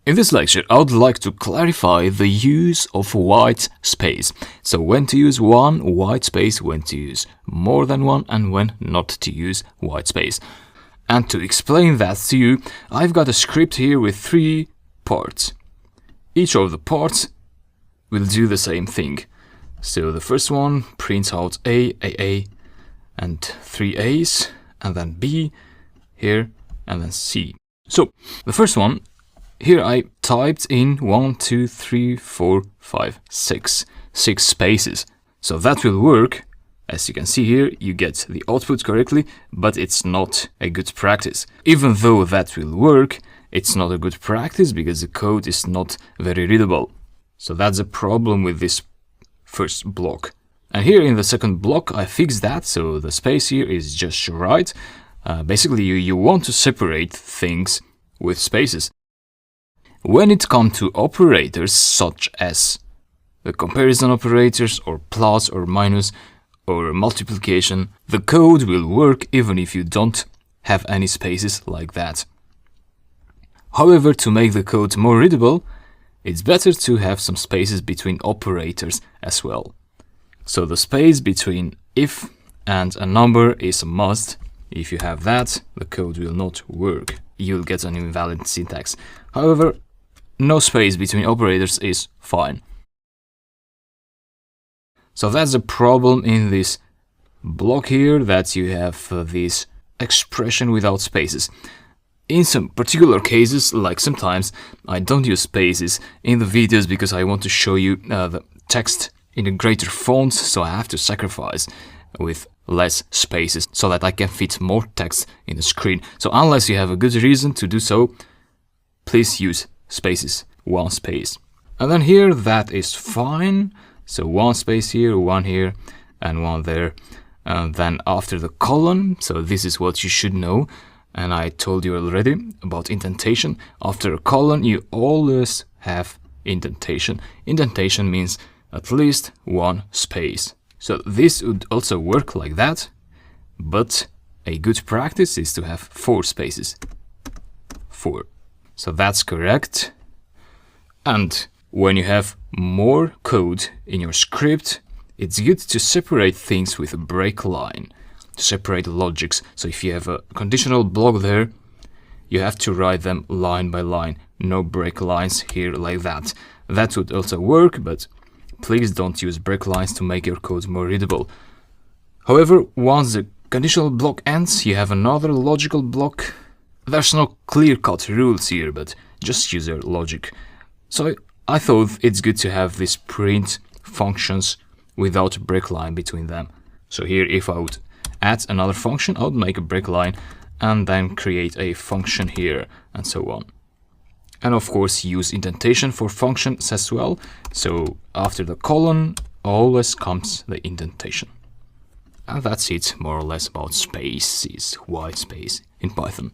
In this lecture, I would like to clarify the use of white space. So when to use one white space, when to use more than one, and when not to use white space. And to explain that to you, I've got a script here with 3 parts. Each of the parts will do the same thing. So the first one prints out A, and 3 A's, and then B here, and then C. So the first one, here I typed in 1, 2, 3, 4, 5, 6 spaces. So that will work. As you can see here, you get the output correctly, but it's not a good practice. Even though that will work, it's not a good practice because the code is not very readable. So that's a problem with this first block. And here in the second block, I fixed that, so the space here is just right. Basically, you want to separate things with spaces. When it comes to operators such as the comparison operators or plus or minus or multiplication, the code will work even if you don't have any spaces like that. However, to make the code more readable, it's better to have some spaces between operators as well. So the space between if and a number is a must. If you have that, the code will not work. You'll get an invalid syntax. However, no space between operators is fine. So that's the problem in this block here, that you have this expression without spaces. In some particular cases, like sometimes I don't use spaces in the videos because I want to show you the text in a greater font, so I have to sacrifice with less spaces so that I can fit more text in the screen. So unless you have a good reason to do so, please use spaces, 1 space. And then here, that is fine. So 1 space here, 1 here, and 1 there. And then after the colon, so this is what you should know. And I told you already about indentation. After a colon, you always have indentation. Indentation means at least 1 space. So this would also work like that, but a good practice is to have 4 spaces. 4. So that's correct. And when you have more code in your script, it's good to separate things with a break line, to separate logics. So if you have a conditional block there, you have to write them line by line, no break lines here like that. That would also work, but please don't use break lines to make your code more readable. However, once the conditional block ends, you have another logical block. There's no clear-cut rules here, but just use your logic. So I thought it's good to have these print functions without a break line between them. So here, if I would add another function, I would make a break line and then create a function here, and so on. And of course, use indentation for functions as well. So after the colon, always comes the indentation. And that's it, more or less, about spaces, white space in Python.